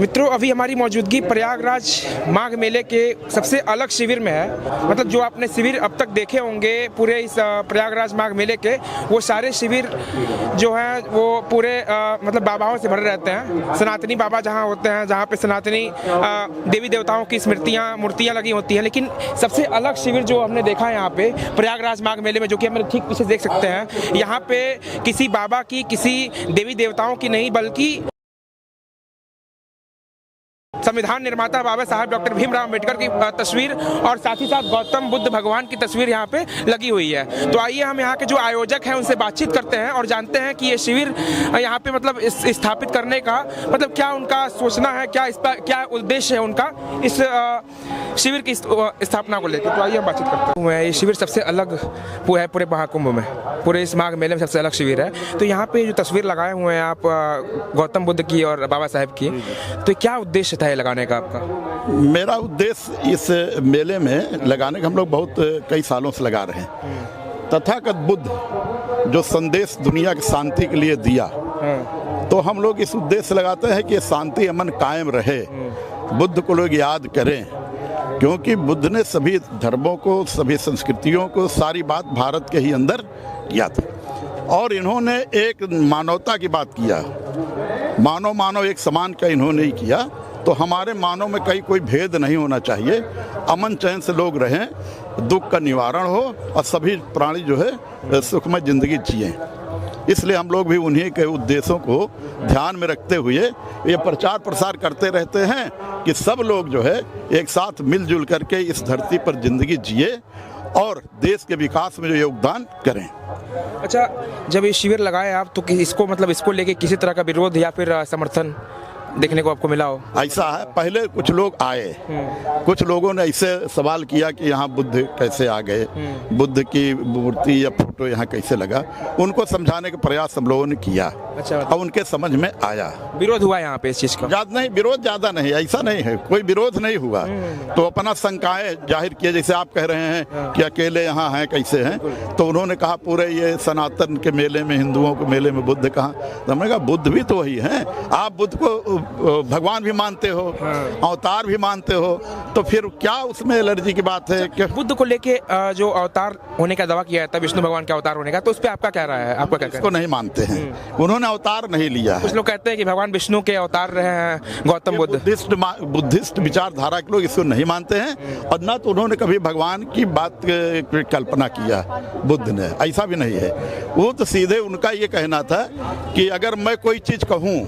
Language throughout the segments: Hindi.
मित्रों, अभी हमारी मौजूदगी प्रयागराज माघ मेले के सबसे अलग शिविर में है। मतलब जो आपने शिविर अब तक देखे होंगे पूरे इस प्रयागराज माघ मेले के, वो सारे शिविर जो हैं वो पूरे मतलब बाबाओं से भरे रहते हैं। सनातनी बाबा जहाँ होते हैं, जहाँ पे सनातनी देवी देवताओं की मूर्तियाँ लगी होती हैं। लेकिन सबसे अलग शिविर जो हमने देखा है यहाँ पे प्रयागराज माघ मेले में, जो कि हम ठीक पीछे देख सकते हैं, यहाँ पे किसी बाबा की, किसी देवी देवताओं की नहीं, बल्कि संविधान निर्माता बाबा साहब डॉक्टर भीमराव अम्बेडकर की तस्वीर और साथ ही साथ गौतम बुद्ध भगवान की तस्वीर यहाँ पे लगी हुई है। तो आइए हम यहाँ के जो आयोजक हैं उनसे बातचीत करते हैं और जानते हैं कि ये शिविर यहाँ पे मतलब स्थापित करने का मतलब क्या उनका सोचना है, क्या उद्देश्य है उनका इस शिविर की स्थापना को लेकर। तो आइए हम बातचीत करते हैं। ये शिविर सबसे अलग है पूरे महाकुंभ में, पूरे इस माघ मेले में सबसे अलग शिविर है। तो यहाँ पे जो तस्वीर लगाए हुए हैं आप गौतम बुद्ध की और बाबा साहेब की, तो क्या उद्देश्य था लगाने का आपका? मेरा उद्देश्य इस मेले में लगाने का हम लोग बहुत कई सालों से लगा रहे हैं। तथागत बुद्ध जो संदेश दुनिया की शांति के लिए दिया, तो हम लोग इस उद्देश्य से लगाते हैं कि शांति अमन कायम रहे, बुद्ध को लोग याद करें, क्योंकि बुद्ध ने सभी धर्मों को, सभी संस्कृतियों को, सारी बात भारत के ही अंदर किया था। और इन्होंने एक मानवता की बात किया, मानव एक समान का इन्होंने ही किया। तो हमारे मानव में कहीं कोई भेद नहीं होना चाहिए, अमन चैन से लोग रहें, दुख का निवारण हो और सभी प्राणी जो है सुखमय जिंदगी जिए। इसलिए हम लोग भी उन्हीं के उद्देश्यों को ध्यान में रखते हुए ये प्रचार प्रसार करते रहते हैं कि सब लोग जो है एक साथ मिलजुल करके इस धरती पर जिंदगी जिए और देश के विकास में जो योगदान करें। अच्छा, जब ये शिविर लगाए आप, तो इसको मतलब इसको लेके किसी तरह का विरोध या फिर समर्थन देखने को आपको मिला हो? ऐसा है, पहले कुछ लोग आए, कुछ लोगों ने ऐसे सवाल किया कि यहाँ बुद्ध कैसे आ गए, बुद्ध की मूर्ति या फोटो यहाँ कैसे लगा। उनको समझाने का प्रयास हम लोगों ने किया। अच्छा, और उनके समझ में आया। विरोध हुआ यहाँ पे इस चीज का? ज्यादा नहीं, विरोध ज्यादा नहीं, ऐसा नहीं है, कोई विरोध नहीं हुआ। तो अपना शंकाएं जाहिर किए, जैसे आप कह रहे हैं कि अकेले यहाँ हैं कैसे हैं, तो उन्होंने कहा पूरे ये सनातन के मेले में, हिंदुओं के मेले में बुद्ध कहाँ? तो हमने कहा बुद्ध भी तो वही हैं, आप बुद्ध को भगवान भी मानते हो, अवतार भी मानते हो, तो फिर क्या उसमें एलर्जी की बात है? कि बुद्ध को लेके जो अवतार होने का दावा किया था, विष्णु भगवान के अवतार होने का, तो उस पर आपका क्या राय है? आपका क्या इसको नहीं मानते हैं, उन्होंने अवतार नहीं लिया है। कुछ लोग कहते हैं कि भगवान विष्णु के अवतार रहे हैं गौतम बुद्ध। बुद्धिस्ट विचारधारा के लोग इसको नहीं मानते हैं, और न तो उन्होंने कभी भगवान की बात की कल्पना किया बुद्ध ने, ऐसा भी नहीं है। वो तो सीधे उनका ये कहना था कि अगर मैं कोई चीज कहूँ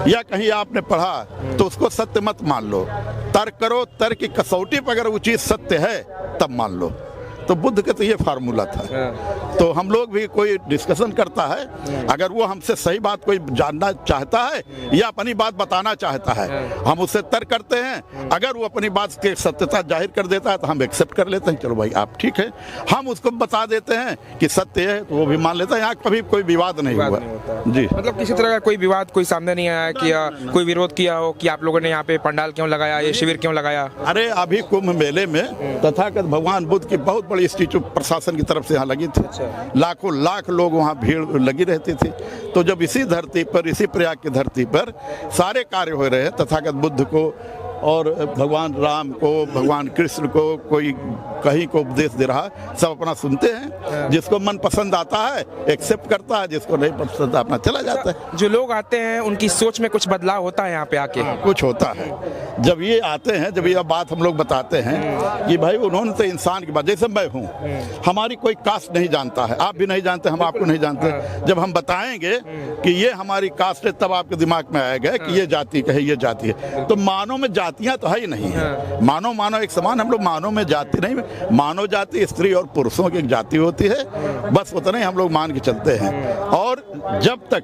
या कहीं आपने पढ़ा तो उसको सत्य मत मान लो, तर्क करो, तर्क की कसौटी पर अगर वो चीज सत्य है तब मान लो। तो बुद्ध का तो ये फार्मूला था। तो हम लोग भी कोई डिस्कशन करता है, अगर वो हमसे सही बात कोई जानना चाहता है या अपनी बात बताना चाहता है, हम उससे तर्क करते हैं। अगर वो अपनी बात की सत्यता जाहिर कर देता है तो हम एक्सेप्ट कर लेते हैं, चलो भाई आप ठीक है। हम उसको बता देते हैं कि सत्य है तो वो भी मान लेता है। यहाँ कभी कोई विवाद नहीं हुआ जी। मतलब किसी तरह का कोई विवाद कोई सामने नहीं आया कि कोई विरोध किया हो कि आप लोगों ने यहाँ पे पंडाल क्यों लगाया, ये शिविर क्यों लगाया? अरे अभी कुंभ मेले में तथागत भगवान बुद्ध की बहुत बड़ी स्टैचू प्रशासन की तरफ से यहाँ लगी थी। लाखों लाख लोग वहाँ भीड़ लगी रहती थी। तो जब इसी धरती पर, इसी प्रयाग की धरती पर सारे कार्य हो रहे हैं, तथागत बुद्ध को और भगवान राम को, भगवान कृष्ण को कोई कहीं को उपदेश दे रहा, सब अपना सुनते हैं। जिसको मन पसंद आता है एक्सेप्ट करता है, जिसको नहीं पसंद अपना चला जाता है। जो लोग आते हैं उनकी सोच में कुछ बदलाव होता है यहाँ पे आके? कुछ होता है। जब ये आते हैं, जब ये बात हम लोग बताते हैं कि भाई उन्होंने तो इंसान की बात, जैसे मैं हूँ, हमारी कोई कास्ट नहीं जानता है, आप भी नहीं जानते, हम आपको नहीं जानते। जब हम बताएंगे कि ये हमारी कास्ट है, तब आपके दिमाग में आएगा कि ये जाति का है, ये जाति है। तो मानव में जातियां तो है ही नहीं है। मानव एक समान, हम लोग मानव में जाति नहीं, मानव जाति स्त्री और पुरुषों की एक जाति होती है, बस उतना ही हम लोग मान के चलते हैं। और जब तक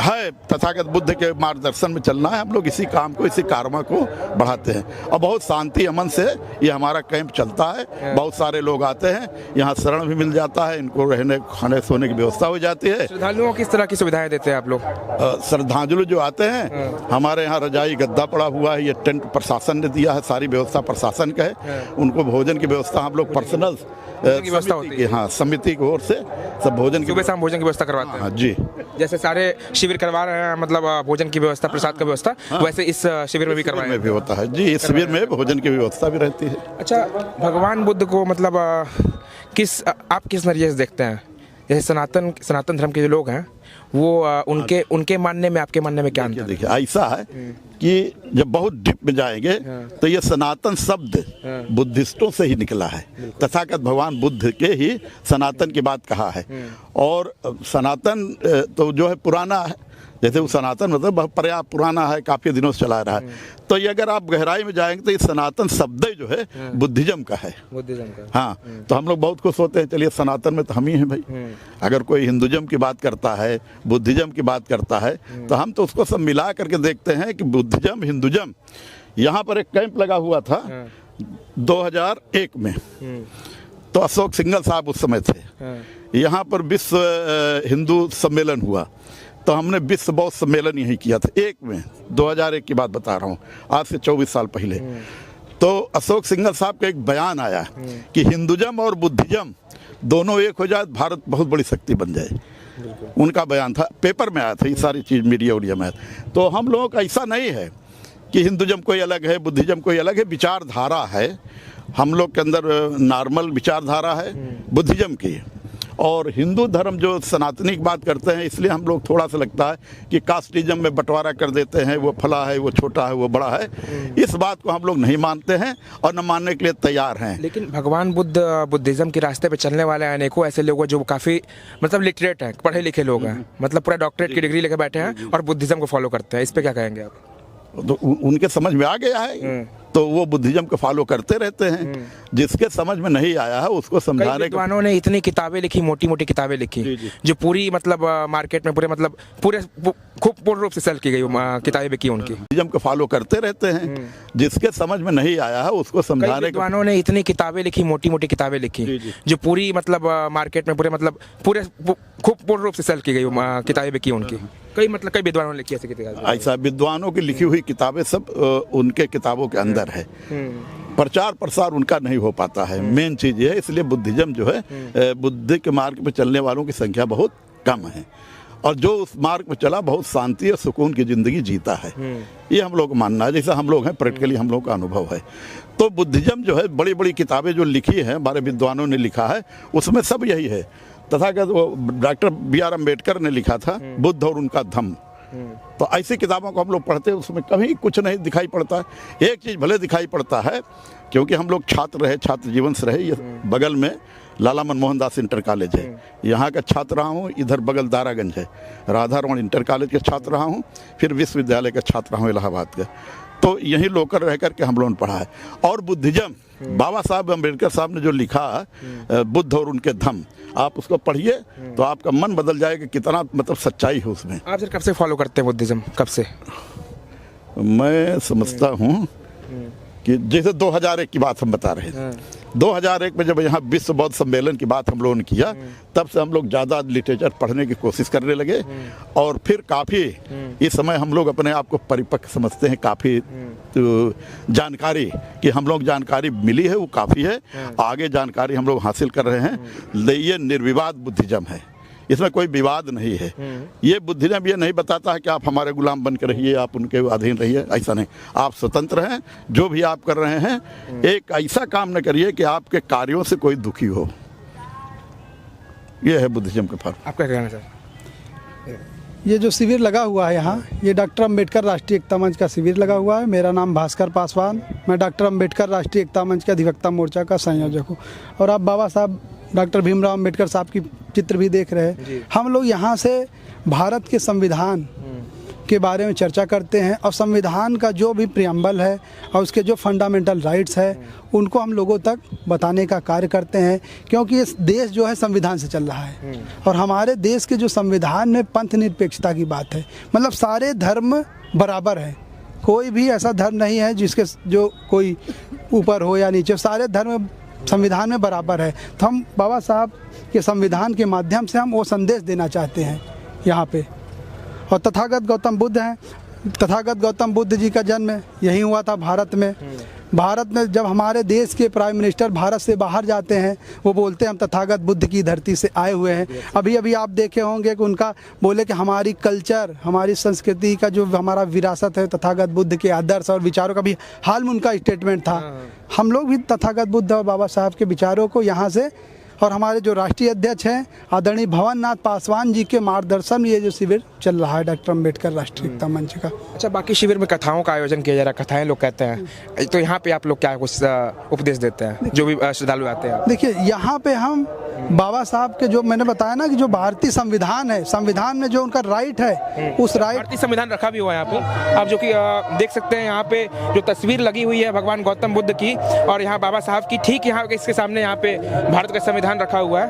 है तथागत बुद्ध के मार्गदर्शन में चलना है, हम लोग इसी काम को, इसी कार्य को बढ़ाते हैं। और बहुत शांति अमन से ये हमारा कैंप चलता है। बहुत सारे लोग आते हैं, यहाँ शरण भी मिल जाता है, इनको रहने खाने सोने की व्यवस्था हो जाती है। श्रद्धालुओं को किस तरह की सुविधाएं देते हैं आप लोग? श्रद्धालु जो आते हैं, हमारे यहाँ रजाई गद्दा पड़ा हुआ है, ये टेंट प्रशासन ने दिया है, सारी व्यवस्था प्रशासन का है। उनको भोजन की व्यवस्था हम लोग पर्सनल की व्यवस्था होती है? हाँ, समिति की ओर से सब भोजन की, सुबह शाम भोजन की व्यवस्था करवाते हैं। हाँ जी। जैसे सारे शिविर शिविर करवा रहे हैं, मतलब भोजन की व्यवस्था, प्रसाद की व्यवस्था, वैसे इस शिविर में भी शिविर करवाएं? में भी होता है जी, इस शिविर में भोजन की व्यवस्था भी रहती है। अच्छा, भगवान बुद्ध को मतलब आप किस नजरिए से देखते हैं? जैसे सनातन धर्म के जो लोग हैं वो उनके मानने में, आपके मानने में क्या अंतर है? देखिए, ऐसा है कि जब बहुत डीप में जाएंगे तो ये सनातन शब्द बुद्धिस्टों से ही निकला है। तथागत भगवान बुद्ध के ही सनातन की बात कहा है। और सनातन तो जो है पुराना है, जैसे वो सनातन मतलब बहुत पर्याप्त पुराना है, काफ़ी दिनों से चला रहा है। तो ये अगर आप गहराई में जाएंगे तो ये सनातन शब्द जो है बुद्धिज्म का है। बुद्धिज्म का, हाँ। तो हम लोग बहुत खुश होते हैं, चलिए सनातन में तो हम ही हैं भाई। अगर कोई हिंदुज्म की बात करता है, बुद्धिज्म की बात करता है, तो हम तो उसको सब मिला करके देखते हैं कि बुद्धिज्म हिंदुज्म। यहाँ पर एक कैंप लगा हुआ था 2001 में, तो अशोक सिंघल साहब उस समय थे। यहाँ पर विश्व हिंदू सम्मेलन हुआ, तो हमने विश्व बौद्ध सम्मेलन यही किया था एक में, 2001 की बात बता रहा हूँ, आज से 24 साल पहले। तो अशोक सिंघल साहब का एक बयान आया कि हिंदुज्म और बुद्धिज्म दोनों एक हो जाए, भारत बहुत बड़ी शक्ति बन जाए। उनका बयान था, पेपर में आया था, ये सारी चीज़ मीडिया उडिया में आया। तो हम लोगों का ऐसा नहीं है कि हिंदुज्म कोई अलग है, बुद्धिज्म कोई अलग है, विचारधारा है। हम लोग के अंदर नॉर्मल विचारधारा है बुद्धिज्म की। और हिंदू धर्म जो सनातनी की बात करते हैं, इसलिए हम लोग थोड़ा सा लगता है कि कास्टिज्म में बंटवारा कर देते हैं, वो फला है, वो छोटा है, वो बड़ा है। इस बात को हम लोग नहीं मानते हैं और न मानने के लिए तैयार हैं। लेकिन भगवान बुद्ध बुद्धिज्म के रास्ते पे चलने वाले अनेकों ऐसे लोग हैं जो काफ़ी मतलब लिटरेट हैं, पढ़े लिखे लोग हैं, मतलब पूरा डॉक्टरेट की डिग्री लेकर बैठे हैं और बुद्धिज्म को फॉलो करते हैं। इस पर क्या कहेंगे आप? तो उनके समझ में आ गया है, तो वो बुद्धिज्म को फॉलो करते रहते हैं। जिसके समझ में नहीं आया है उसको समझाने के। विद्वानों ने इतनी किताबें लिखी, मोटी मोटी किताबें लिखी, जो पूरी मतलब मार्केट में पूरे खूब पूर्ण रूप से सेल की गई किताबें बिकी उनकी। बुद्धिज्म को फॉलो करते रहते हैं। जिसके समझ में नहीं आया है उसको समझाने के। विद्वानों ने इतनी किताबें लिखी, मोटी मोटी किताबें लिखी, जो पूरी मतलब मार्केट में पूरे खूब पूर्ण रूप से सेल की गई किताबें बिकी उनकी। कई विद्वानों ने लिखी ऐसी किताबें। ऐसा विद्वानों की लिखी हुई किताबें सब उनके किताबों के अंदर है। प्रचार प्रसार उनका नहीं हो पाता है, मेन चीज़ ये है। इसलिए बुद्धिज्म जो है, बुद्ध के मार्ग पे चलने वालों की संख्या बहुत कम है। और जो उस मार्ग पे चला बहुत शांति और सुकून की ज़िंदगी जीता है, ये हम लोग को मानना है। जैसा हम लोग हैं, प्रैक्टिकली हम लोग का अनुभव है। तो बुद्धिज्म जो है, बड़ी बड़ी किताबें जो लिखी हैं, हमारे विद्वानों ने लिखा है, उसमें सब यही है। तथागत वो डॉक्टर B.R. अम्बेडकर ने लिखा था बुद्ध और उनका धम्म। तो ऐसी किताबों को हम लोग पढ़ते हैं, उसमें कभी कुछ नहीं दिखाई पड़ता है। एक चीज़ भले दिखाई पड़ता है, क्योंकि हम लोग छात्र रहे, छात्र जीवन से रहे। ये बगल में लाला मनमोहन दास इंटर कॉलेज है, यहाँ का छात्र रहा हूँ। इधर बगल दारागंज है, राधा रमन इंटर कॉलेज के छात्र रहा हूँ। फिर विश्वविद्यालय का छात्र रहा हूँ इलाहाबाद का। तो यहीं लोकल रह करके हम लोगों ने पढ़ा है। और बुद्धिज्म बाबा साहब अम्बेडकर साहब ने जो लिखा बुद्ध और उनके धम्म, आप उसको पढ़िए तो आपका मन बदल जाएगा, कितना मतलब सच्चाई है उसमें। आप सर कब से फॉलो करते हैं बुद्धिज्म, कब से? मैं समझता हूँ कि जैसे 2001 की बात हम बता रहे थे, 2001 में जब यहाँ विश्व बौद्ध सम्मेलन की बात हम लोगों ने किया, तब से हम लोग ज़्यादा लिटरेचर पढ़ने की कोशिश करने लगे। और फिर काफ़ी इस समय हम लोग अपने आप को परिपक्व समझते हैं। काफ़ी तो जानकारी कि हम लोग जानकारी मिली है वो काफ़ी है, आगे जानकारी हम लोग हासिल कर रहे हैं। ये निर्विवाद बुद्धिज्म है, इसमें कोई विवाद नहीं है। ये बुद्धिज्म ये नहीं बताता है कि आप हमारे गुलाम बन के रहिए, आप उनके अधीन रहिए, ऐसा नहीं। आप स्वतंत्र हैं, जो भी आप कर रहे हैं, एक ऐसा काम न करिए कि आपके कार्यों से कोई दुखी हो। ये है बुद्धिज्म का फर्क। आपका क्या कहना सर? ये जो शिविर लगा हुआ है यहाँ, ये डॉक्टर अम्बेडकर राष्ट्रीय एकता मंच का शिविर लगा हुआ है। मेरा नाम भास्कर पासवान, मैं डॉक्टर अम्बेडकर राष्ट्रीय एकता मंच के अधिवक्ता मोर्चा का संयोजक हूँ। और आप बाबा साहब डॉक्टर भीमराव अम्बेडकर साहब की चित्र भी देख रहे हैं। हम लोग यहाँ से भारत के संविधान के बारे में चर्चा करते हैं और संविधान का जो भी प्रियम्बल है और उसके जो फंडामेंटल राइट्स है उनको हम लोगों तक बताने का कार्य करते हैं। क्योंकि ये देश जो है संविधान से चल रहा है और हमारे देश के जो संविधान में पंथ निरपेक्षता की बात है, मतलब सारे धर्म बराबर हैं। कोई भी ऐसा धर्म नहीं है जिसके जो कोई ऊपर हो या नीचे, सारे धर्म संविधान में बराबर है। तो हम बाबा साहब के संविधान के माध्यम से हम वो संदेश देना चाहते हैं यहाँ पे। और तथागत गौतम बुद्ध हैं, तथागत गौतम बुद्ध जी का जन्म यहीं हुआ था भारत में। भारत में जब हमारे देश के प्राइम मिनिस्टर भारत से बाहर जाते हैं, वो बोलते हैं हम तथागत बुद्ध की धरती से आए हुए हैं। अभी अभी आप देखे होंगे कि उनका बोले कि हमारी कल्चर, हमारी संस्कृति का जो हमारा विरासत है तथागत बुद्ध के आदर्श और विचारों का भी हाल में उनका स्टेटमेंट था। हम लोग भी तथागत बुद्ध और बाबा साहब के विचारों को यहाँ से, और हमारे जो राष्ट्रीय अध्यक्ष हैं आदरणीय भवन नाथ पासवान जी के मार्गदर्शन में ये जो शिविर चल रहा है डॉक्टर अम्बेडकर राष्ट्रीय एकता मंच का। अच्छा, बाकी शिविर में कथाओं का आयोजन किया जा रहा है, कथाएं लोग कहते हैं, तो यहाँ पे आप लोग क्या कुछ उपदेश देते हैं जो भी श्रद्धालु आते हैं? देखिए, यहाँ पे हम बाबा साहब के जो मैंने बताया ना कि जो भारतीय संविधान है, संविधान में जो उनका राइट है, उस राइट, भारतीय संविधान रखा भी हुआ है यहाँ पे आप, जो कि देख सकते हैं यहाँ पे जो तस्वीर लगी हुई है भगवान गौतम बुद्ध की और यहाँ बाबा साहब की, ठीक यहाँ इसके सामने यहाँ पे भारत का संविधान रखा हुआ है,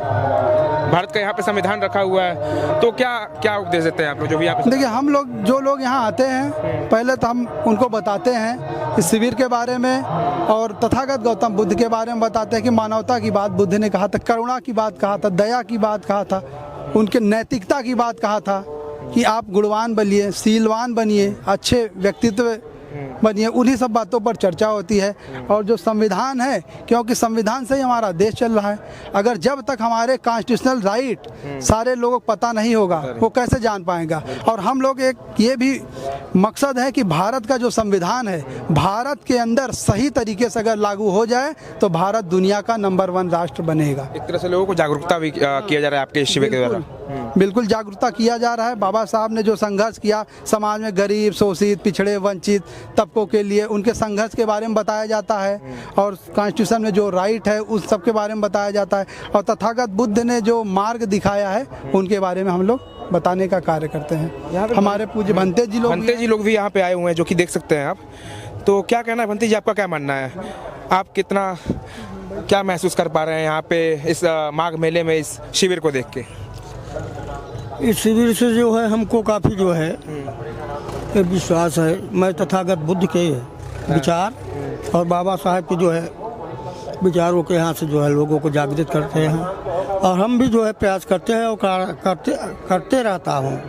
भारत का यहाँ पे संविधान रखा हुआ है। तो क्या क्या उपदेश देते हैं आप लोग जो भी यहाँ पे? देखिए, हम लोग जो लोग यहाँ आते हैं पहले तो हम उनको बताते हैं इस शिविर के बारे में और तथागत गौतम बुद्ध के बारे में बताते हैं कि मानवता की बात बुद्ध ने कहा था, करुणा की बात कहा था, दया की बात कहा था, उनके नैतिकता की बात कहा था कि आप गुणवान बनिए, शीलवान बनिए, अच्छे व्यक्तित्व बनिए, उन्हीं सब बातों पर चर्चा होती है। और जो संविधान है, क्योंकि संविधान से ही हमारा देश चल रहा है, अगर जब तक हमारे कॉन्स्टिट्यूशनल राइट सारे लोगों को पता नहीं होगा वो कैसे जान पाएगा। और हम लोग एक ये भी मकसद है कि भारत का जो संविधान है भारत के अंदर सही तरीके से अगर लागू हो जाए तो भारत दुनिया का नंबर 1 राष्ट्र बनेगा। एक तरह से लोगों को जागरूकता भी किया जा रहा है आपके शिविर के द्वारा? बिल्कुल जागरूकता किया जा रहा है। बाबा साहब ने जो संघर्ष किया समाज में गरीब, शोषित, पिछड़े, वंचित तबकों के लिए, उनके संघर्ष के बारे में बताया जाता है और कॉन्स्टिट्यूशन में जो राइट है उस सब के बारे में बताया जाता है। और तथागत बुद्ध ने जो मार्ग दिखाया है उनके बारे में हम लोग बताने का कार्य करते हैं। हमारे पूज्य भंते जी लोग भी यहाँ पे आए हुए हैं, जो कि देख सकते हैं आप। तो क्या कहना है भंते जी, आपका क्या मानना है? आप कितना क्या महसूस कर पा रहे हैं यहाँ पे इस माघ मेले में, इस शिविर को देख के? इस शिविर से जो है हमको काफ़ी जो है विश्वास है। मैं तथागत बुद्ध के विचार और बाबा साहब के जो है विचारों के यहाँ से जो है लोगों को जागृत करते हैं और हम भी जो है प्रयास करते हैं और करते रहता हूँ।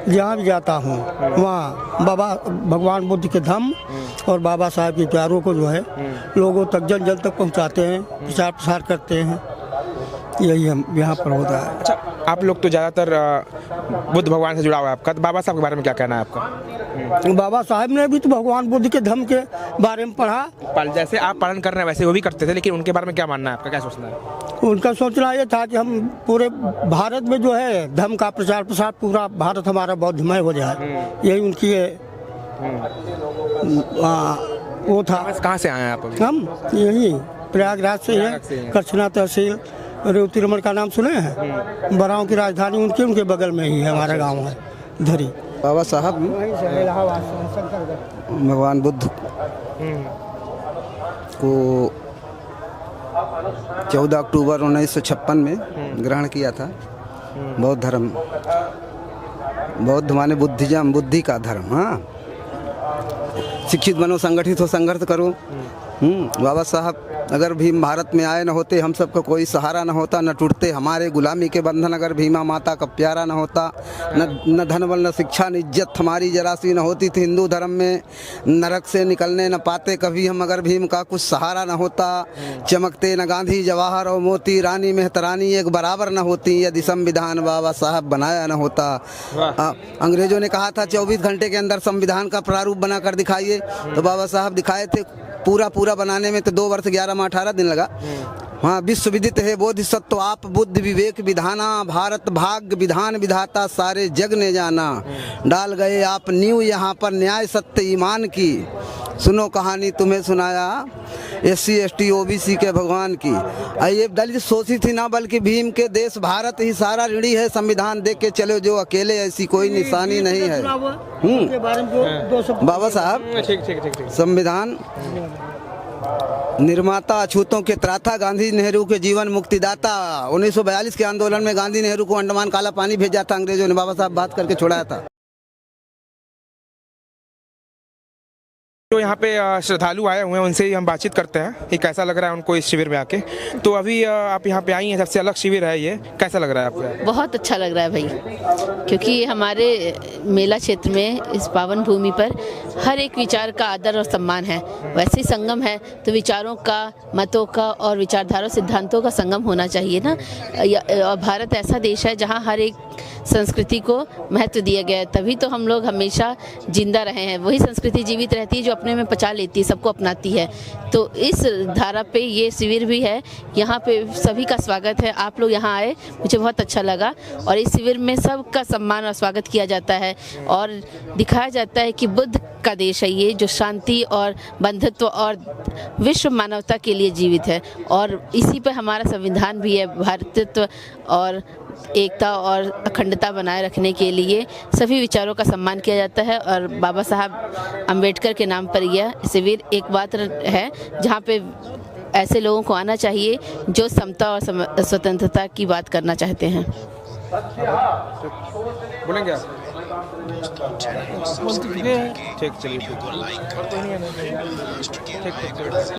जहाँ भी जाता हूँ वहाँ बाबा भगवान बुद्ध के धम्म और बाबा साहब के विचारों को जो है लोगों तक जन जन तक पहुँचाते हैं, प्रचार प्रसार करते हैं। यही हम यहाँ पर होता है। अच्छा, आप लोग तो ज़्यादातर बुद्ध भगवान से जुड़ा हुआ है आपका, तो बाबा साहब के बारे में क्या कहना है आपका? बाबा साहब ने भी तो भगवान बुद्ध के धम्म के बारे में पढ़ा। जैसे आप पालन कर रहे हैं वैसे वो भी करते थे, लेकिन उनके बारे में क्या मानना है आपका, क्या सोचना है? उनका सोचना ये था कि हम पूरे भारत में जो है धर्म का प्रचार प्रसार, पूरा भारत हमारा बौद्धमय हो जाए, यही उनकी वो था। कहाँ से आए हैं आप? हम यही प्रयागराज से हैं, करछना तहसील, रेवती रमन का नाम सुने हैं? बराव की राजधानी उनके बगल में ही है हमारा गांव है धरी। बाबा साहब भगवान बुद्ध को 14 अक्टूबर 1956 में ग्रहण किया था। बौद्ध धर्म, बौद्ध माने बुद्धिज्म, बुद्धि का धर्म। हाँ, शिक्षित बनो, संगठित हो, संघर्ष करो। बाबा साहब अगर भीम भारत में आए न होते, हम सबका कोई सहारा न होता, न टूटते हमारे गुलामी के बंधन। अगर भीमा माता का प्यारा न होता, न धन बल, न शिक्षा, न इज्जत हमारी जरा सी न होती थी। हिंदू धर्म में नरक से निकलने न पाते कभी हम, अगर भीम का कुछ सहारा न होता। चमकते न गांधी, जवाहर और मोती, रानी मेहतरानी एक बराबर न होती, यदि संविधान बाबा साहब बनाया न होता। अंग्रेजों ने कहा था 24 घंटे के अंदर संविधान का प्रारूप बनाकर दिखाइए, तो बाबा साहब दिखाए थे। पूरा बनाने में तो 2 वर्ष 11 माह 18 दिन लगा। हाँ, विश्व विदित है बोधिसत्व आप, बुद्ध विवेक विधाना, भारत भाग्य विधान विधाता, सारे जग ने जाना। डाल गए आप नींव यहाँ पर न्याय सत्य ईमान की, सुनो कहानी तुम्हें सुनाया SC ST OBC के भगवान की। ये दलित शोषित ही ना बल्कि भीम के देश भारत ही सारा ऋणी है। संविधान देख के चलो जो अकेले, ऐसी कोई निशानी नहीं है। बाबा साहब संविधान निर्माता, अछूतों के त्राता, गांधी नेहरू के जीवन मुक्तिदाता। 1942 के आंदोलन में गांधी नेहरू को अंडमान काला पानी भेजा था अंग्रेजों ने, बाबा साहब बात करके छोड़ाया था। जो यहाँ पे श्रद्धालु आए हुए हैं उनसे ही हम बातचीत करते हैं कि कैसा लग रहा है उनको इस शिविर में आके। तो अभी आप यहाँ पे आई हैं, सबसे अलग शिविर है ये, कैसा लग रहा है आपको? बहुत अच्छा लग रहा है भाई, क्योंकि हमारे मेला क्षेत्र में इस पावन भूमि पर हर एक विचार का आदर और सम्मान है। वैसे ही संगम है तो विचारों का, मतों का और विचारधारा सिद्धांतों का संगम होना चाहिए ना। और भारत ऐसा देश है जहाँ हर एक संस्कृति को महत्व दिया गया है, तभी तो हम लोग हमेशा जिंदा रहे हैं। वही संस्कृति जीवित रहती है जो अपने में पचा लेती है, सबको अपनाती है। तो इस धारा पे ये शिविर भी है, यहाँ पे सभी का स्वागत है। आप लोग यहाँ आए, मुझे बहुत अच्छा लगा। और इस शिविर में सबका सम्मान और स्वागत किया जाता है और दिखाया जाता है कि बुद्ध का देश है ये, जो शांति और बंधुत्व और विश्व मानवता के लिए जीवित है। और इसी पर हमारा संविधान भी है, भारतत्व और एकता और अखंडता बनाए रखने के लिए सभी विचारों का सम्मान किया जाता है। और बाबा साहब अम्बेडकर के नाम पर यह शिविर एक बात है जहाँ पे ऐसे लोगों को आना चाहिए जो समता और स्वतंत्रता की बात करना चाहते हैं। बोलेंगे आप? ठीक, चलिए ठीक।